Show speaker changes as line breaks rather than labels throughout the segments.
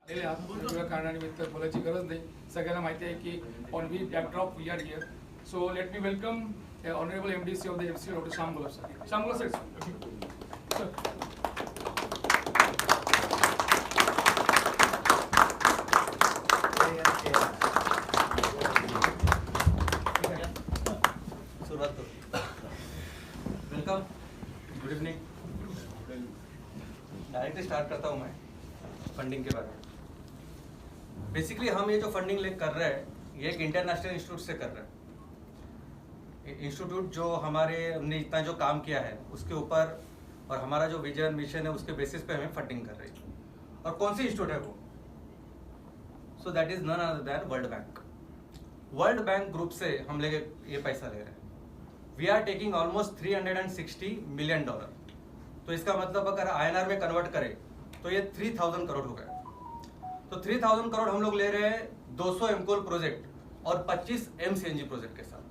कारणानिमित्त बोलायची गरज नाही, सगळ्यांना माहिती आहे की on we backdrop we are here. So let me welcome honourable MDC of the MC doctor Shyam Gulab sir. Shyam Gulab sir.
शुरुआत करो. Welcome, good evening. Directly start करता हूँ मैं फंडिंग के बारे में. बेसिकली हम ये जो फंडिंग कर रहे हैं ये एक इंटरनेशनल इंस्टीट्यूट से कर रहे हैं. इंस्टीट्यूट जो हमने इतना जो काम किया है उसके ऊपर और हमारा जो विजन मिशन है उसके बेसिस पे हमें फंडिंग कर रही है. और कौन सी इंस्टीट्यूट है वो? So that is none other than world bank. World bank group से हम ये पैसा ले रहे हैं. We are taking almost $360 million. तो इसका मतलब अगर INR में कन्वर्ट करें तो ये 3000 करोड़ हो गए. तो 3000 करोड़ हम लोग ले रहे हैं 200 एमकोल प्रोजेक्ट और 25 MCNG प्रोजेक्ट के साथ.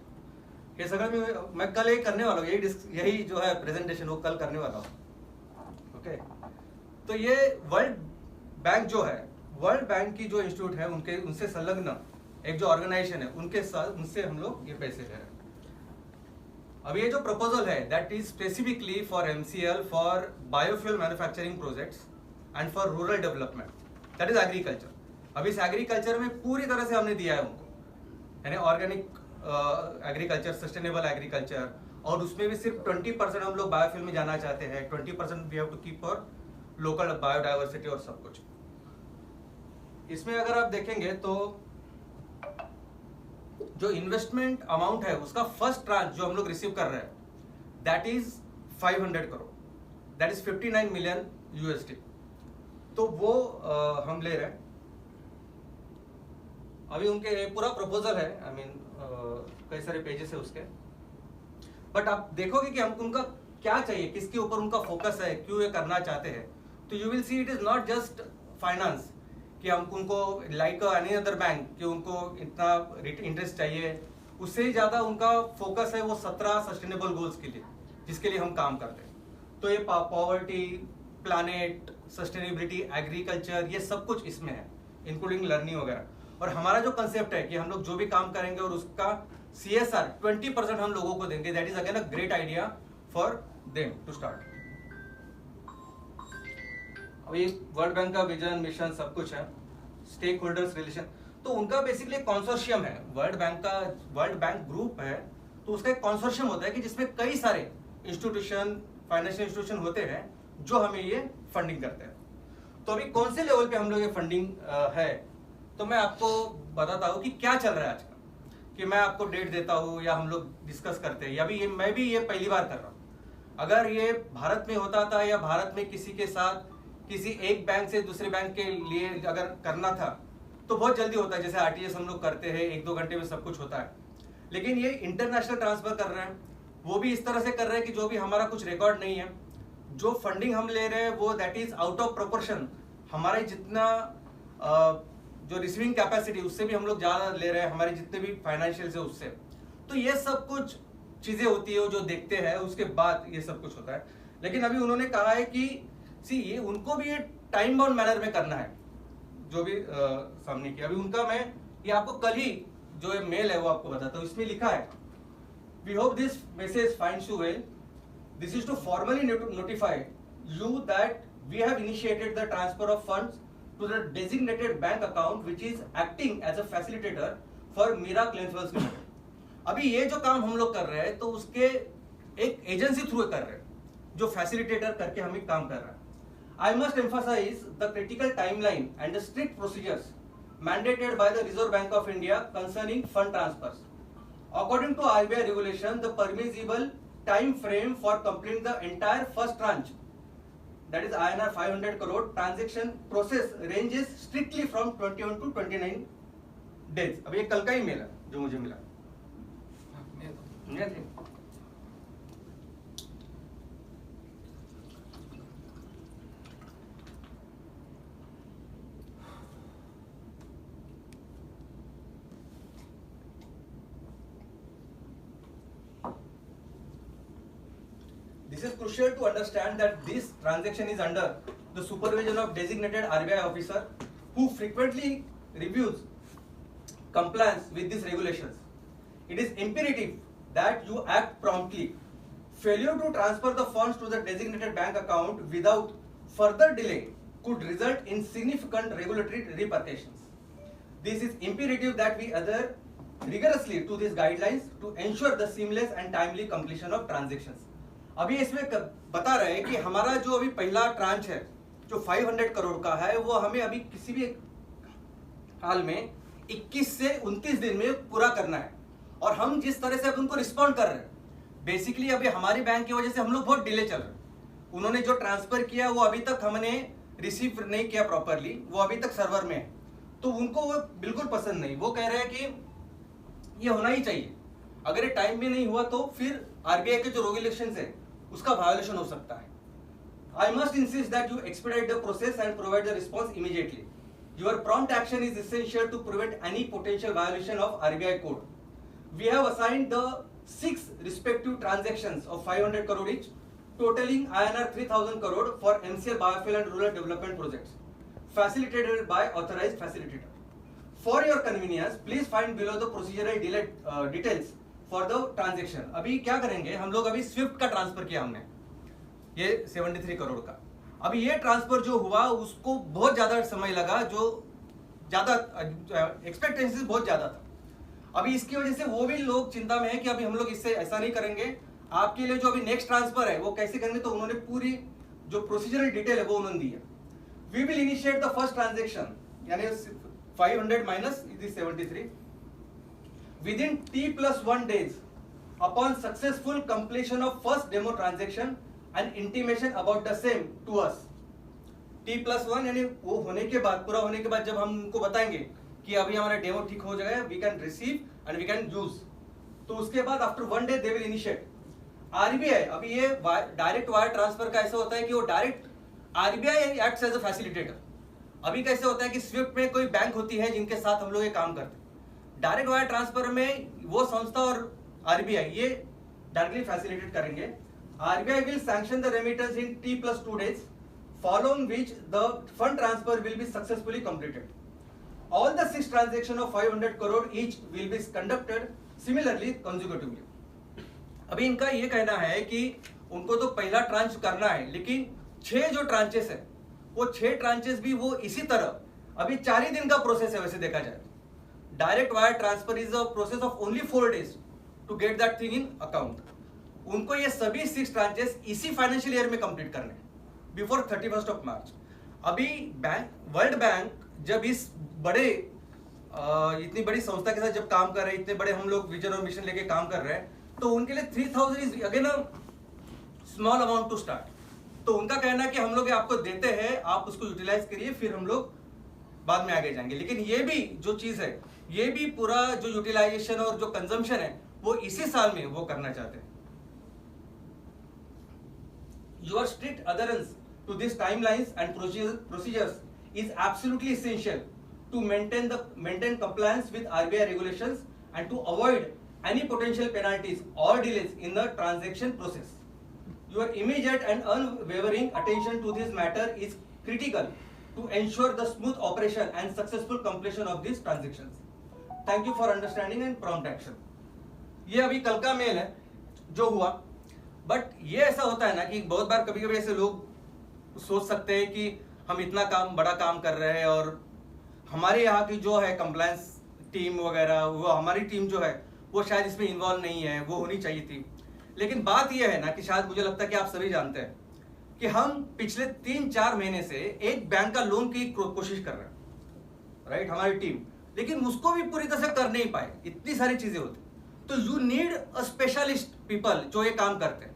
ये सगळं मैं कल ये करने वाला हूँ. यही जो है प्रेजेंटेशन वो कल करने वाला हूँ. ओके. तो ये वर्ल्ड बैंक जो है, वर्ल्ड बैंक की जो इंस्टीट्यूट है उनसे संलग्न एक जो ऑर्गेनाइजेशन है उनसे हम लोग ये पैसे ले रहे हैं. अब ये जो प्रपोजल है that is specifically for MCL for biofuel manufacturing projects and for rural development, that is agriculture. अब इस एग्रीकल्चर में पूरी तरह से हमने दिया है उनको, यानी ऑर्गेनिक एग्रीकल्चर, सस्टेनेबल एग्रीकल्चर, और उसमें भी सिर्फ 20% हम लोग बायोफ्यूल में जाना चाहते हैं. 20% we have to keep for local biodiversity और सब कुछ. इसमें अगर आप देखेंगे तो जो इन्वेस्टमेंट अमाउंट है उसका फर्स्ट ट्रांच जो हम लोग रिसीव कर रहे हैं that is 500 crore, that is 59 million USD. तो वो हम ले रहे हैं. अभी उनके पूरा प्रपोजल है, आई मीन कई सारे पेजेस है उसके. बट आप देखोगे कि हमको उनका क्या चाहिए, किसके ऊपर उनका फोकस है, क्यों ये करना चाहते हैं. तो you will see it is not just finance कि हमको उनको लाइक एनी अदर बैंक कि उनको इतना इंटरेस्ट चाहिए. उससे ही ज्यादा उनका फोकस है वो 17 सस्टेनेबल गोल्स के लिए जिसके लिए हम काम करते हैं. तो ये पॉवर्टी, प्लानेट, सस्टेनेबिलिटी, एग्रीकल्चर, ये सब कुछ इसमें है, इंक्लूडिंग लर्निंग वगैरह. और हमारा जो कंसेप्ट है कि हम लोग जो भी काम करेंगे और उसका CSR 20% हम लोगों को देंगे. That is again a great idea for them to start. अभी वर्ल्ड बैंक का विजन, मिशन सब कुछ है. स्टेक होल्डर्स रिलेशन, तो उनका बेसिकली कंसोर्शियम है. वर्ल्ड बैंक ग्रुप है तो उसका एक कंसोर्शियम होता है कि जिसमें कई सारे इंस्टीट्यूशन, फाइनेंशियल इंस्टीट्यूशन होते हैं जो हमें ये फंडिंग करते हैं. तो अभी कौन से लेवल पे हम लोग ये फंडिंग है, तो मैं आपको बताता हूँ कि क्या चल रहा है आजकल. कि मैं आपको डेट देता हूँ या हम लोग डिस्कस करते हैं, या भी मैं भी ये पहली बार कर रहा हूँ. अगर ये भारत में होता था या भारत में किसी के साथ किसी एक बैंक से दूसरे बैंक के लिए अगर करना था तो बहुत जल्दी होता है, जैसे RTS हम लोग करते हैं 1-2 घंटे में सब कुछ होता है. लेकिन ये इंटरनेशनल ट्रांसफर कर रहे हैं, वो भी इस तरह से कर रहे हैं कि जो भी हमारा कुछ रिकॉर्ड नहीं है. जो फंडिंग हम ले रहे हैं वो that is out of proportion. हमारे जितना जो रिसीविंग कैपेसिटी उससे भी हम लोग ज्यादा ले रहे हैं, हमारे जितने भी फाइनेंशियल से उससे. तो ये सब कुछ चीजें होती है जो देखते हैं, उसके बाद ये सब कुछ होता है. लेकिन अभी उन्होंने कहा है कि ये उनको भी ये टाइम बाउंड मैनर में करना है जो भी सामने किया. अभी उनका मैं ये आपको कल ही जो मेल है वो आपको बताता हूँ. इसमें लिखा है, we hope this message finds you well. This is to formally notify you that we have initiated the transfer of funds to the designated bank account which is acting as a facilitator for Meera clinicals limited. अभी ये जो काम हम लोग कर रहे हैं तो उसके एक एजेंसी थ्रू कर रहे हैं जो फैसिलिटेटर करके हम एक काम कर रहे हैं. I must emphasize the critical timeline and the strict procedures mandated by the Reserve Bank of India concerning fund transfers. According to RBI regulation, the permissible time frame for completing the entire first tranche, that is INR 500 crore transaction process, ranges strictly from 21 to 29 days. अब ये कल का ही mail है जो मुझे मिला. This is crucial to understand that this transaction is under the supervision of designated RBI officer who frequently reviews compliance with these regulations. It is imperative that you act promptly. Failure to transfer the funds to the designated bank account without further delay could result in significant regulatory repercussions. This is imperative that we adhere rigorously to these guidelines to ensure the seamless and timely completion of transactions. अभी इसमें बता रहे हैं कि हमारा जो अभी पहला ट्रांच है जो 500 करोड़ का है वो हमें अभी किसी भी हाल में 21 से 29 दिन में पूरा करना है और हम जिस तरह से अब उनको रिस्पॉन्ड कर रहे हैं बेसिकली अभी हमारी बैंक की वजह से हम लोग बहुत डिले चल रहे हैं। उन्होंने जो ट्रांसफर किया वो अभी तक हमने रिसीव नहीं किया प्रॉपरली, वो अभी तक सर्वर में है, तो उनको वो बिल्कुल पसंद नहीं। वो कह रहे हैं कि ये होना ही चाहिए, अगर ये टाइम में नहीं हुआ तो फिर आरबीआई के जो रेगुलेशंस है उसका वायोलेशन हो सकता है। I must insist that you expedite the process and provide the response immediately. Your prompt action is essential to prevent any potential violation of RBI code. We have assigned the 6 respective transactions of 500 crore each, totaling INR 3000 crore for MCL biofuel and rural development projects, facilitated by authorized facilitator. For your convenience, please find below the procedural details for the transaction. अभी क्या करेंगे हम लोग, अभी Swift का transfer किया हमने ये 73 करोड़ का। अभी ये ट्रांसफर जो हुआ उसको बहुत ज्यादा समय लगा, जो ज्यादा एक्सपेक्टेशंस बहुत ज्यादा था। अभी इसकी वजह से वो भी लोग चिंता में है कि अभी हम लोग इससे ऐसा नहीं करेंगे, आपके लिए जो अभी नेक्स्ट ट्रांसफर है वो कैसे करेंगे, तो उन्होंने पूरी जो प्रोसीजरल डिटेल है वो उन्होंने दी है। We will initiate the first transaction यानी 500 minus 73 within T+1 days upon successful completion of first demo transaction and intimation about the same to us. T+1 यानी वो होने के बाद, पूरा होने के बाद जब हम उनको बताएंगे कि अभी हमारा डेमो ठीक हो जाएगा, we can receive and we can use, तो उसके बाद after 1 day they will initiate. RBI अभी ये डायरेक्ट वायर ट्रांसफर का ऐसा होता है कि वो direct RBI acts as a facilitator. अभी कैसे होता है कि स्विफ्ट में कोई बैंक होती है जिनके साथ हम लोग ये काम करते हैं, डायरेक्ट वायर ट्रांसफर में वो संस्था और आरबीआई ये डायरेक्टली फैसिलिटेट करेंगे। RBI will sanction the remittance in T+2 days, following which the fund transfer will be successfully completed. All the 6 transactions of 500 crore each will be conducted similarly consecutively. अभी इनका ये कहना है कि उनको तो पहला ट्रांच करना है, लेकिन 6 जो ट्रांचेस है वो 6 ट्रांचेस भी वो इसी तरह, अभी 4 ही दिन का प्रोसेस है वैसे देखा जाए। Direct wire transfer is a process of only 4 days to get that thing in account. उनको ये सभी 6 ट्रांचेस इसी फाइनेंशियल ईयर में कंप्लीट करने हैं बिफोर 31st of March। अभी वर्ल्ड बैंक जब इस बड़े इतनी बड़ी संस्था के साथ जब काम कर रहे हैं, इतने बड़े हम लोग विजन और मिशन लेके काम कर रहे हैं, तो उनके लिए 3000 is again a small amount to start. तो उनका कहना है कि हम लोग आपको देते हैं, आप उसको यूटिलाइज करिए, फिर हम लोग बाद में आगे जाएंगे। लेकिन ये भी जो चीज है, ये भी पूरा जो यूटिलाइजेशन और जो कंजम्पशन है वो इसी साल में वो करना चाहते हैं। Your strict adherence to these timelines and procedures is absolutely essential to maintain compliance with RBI regulations and to avoid any potential penalties or delays in the transaction process. Your immediate and unwavering attention to this matter is critical to ensure the smooth operation and successful completion of these transactions. Thank you for understanding and prompt action. ये अभी कल का mail है जो हुआ, but ये ऐसा होता है ना कि बहुत बार कभी कभी ऐसे लोग सोच सकते हैं कि हम इतना बड़ा काम कर रहे हैं और हमारे यहाँ की जो है कंप्लायंस टीम वगैरह, वो हमारी टीम जो है वो शायद इसमें इन्वॉल्व नहीं है, वो होनी चाहिए थी। लेकिन बात यह है ना कि शायद मुझे लगता है कि आप सभी जानते हैं कि हम पिछले 3-4 महीने से एक बैंक का लोन की कोशिश कर रहे हैं, राइट, हमारी टीम, लेकिन उसको भी पूरी तरह से कर नहीं पाए, इतनी सारी चीजें होती। तो you need a specialist people जो ये काम करते हैं।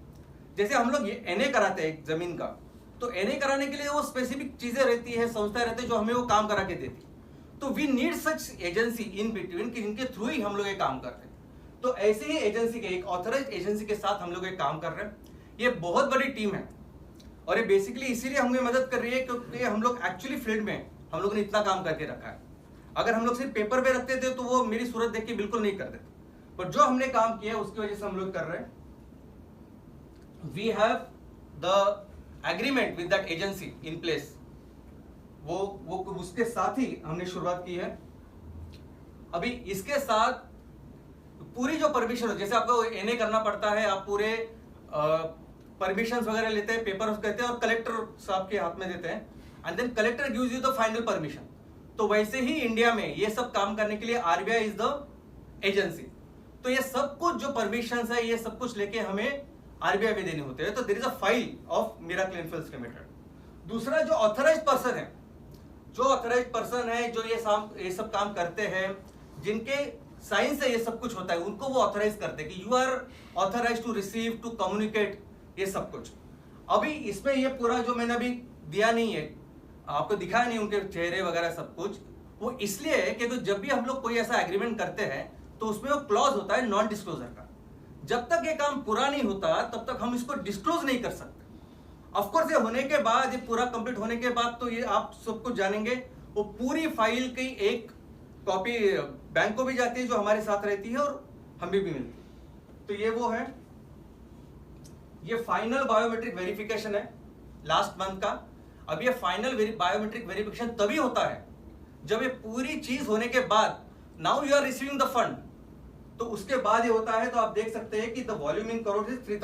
जैसे हम लोग ये एनए कराते हैं जमीन का, तो एनए कराने के लिए वो स्पेसिफिक चीजें रहती है, संस्थाएं रहती है जो हमें वो काम करा के देती। तो we need such agency in between कि इनके थ्रू ही हम लोग ये काम करते हैं। तो ऐसे ही एजेंसी के, एक ऑथराइज्ड एजेंसी के साथ हम लोग ये काम कर रहे हैं। ये बहुत बड़ी टीम है और ये बेसिकली इसीलिए हमें मदद कर रही है क्योंकि हम लोग एक्चुअली फील्ड में हम लोगों ने इतना काम करके रखा है। अगर हम लोग सिर्फ पेपर पे रखते थे तो वो मेरी सूरत देख के बिल्कुल नहीं करते, पर जो हमने काम किया है उसकी वजह से हम लोग कर रहे हैं। We have the agreement with that agency in place. वो उसके साथ ही हमने शुरुआत की है। अभी इसके साथ पूरी जो परमिशन, जैसे आपको एनए करना पड़ता है, आप पूरे परमिशंस वगैरह लेते हैं, पेपर कहते हैं और कलेक्टर साहब के हाथ में देते हैं, and then collector gives you the final permission. तो वैसे ही इंडिया में ये सब काम करने के लिए आरबीआई इज द एजेंसी। तो ये सब कुछ जो परमिशंस है, ये सब कुछ लेके हमें आरबीआई में देने होते हैं। तो there is a file of miracle infills limited. दूसरा जो ऑथराइज्ड पर्सन है, जो ये सब काम करते हैं, जिनके साइन से ये सब कुछ होता है, उनको वो ऑथराइज करते हैं कि you are authorise to receive, to communicate, ये सब कुछ। अभी इसमें ये पूरा जो मैंने अभी दिया नहीं है, आपको दिखाया नहीं उनके चेहरे वगैरह सब कुछ, वो इसलिए है कि तो जब भी हम लोग कोई ऐसा एग्रीमेंट करते हैं तो उसमें वो क्लॉज होता है नॉन डिस्क्लोजर का। जब तक ये काम पूरा नहीं होता तब तक हम इसको डिस्क्लोज नहीं कर सकते। ऑफ कोर्स ये होने के बाद, ये पूरा कंप्लीट होने के बाद तो ये आप सब कुछ जानेंगे, वो पूरी फाइल की एक कॉपी बैंक को भी जाती है जो हमारे साथ रहती है और हमें भी मिलती है। तो ये वो है, ये फाइनल बायोमेट्रिक वेरिफिकेशन है लास्ट मंथ का। अब ये फाइनल बायोमेट्रिक वेरिफिकेशन तभी होता है जब ये पूरी चीज होने के बाद, now you are receiving the fund, तो उसके बाद ये होता है। तो आप देख सकते हैं कि the volume in crore is 3000।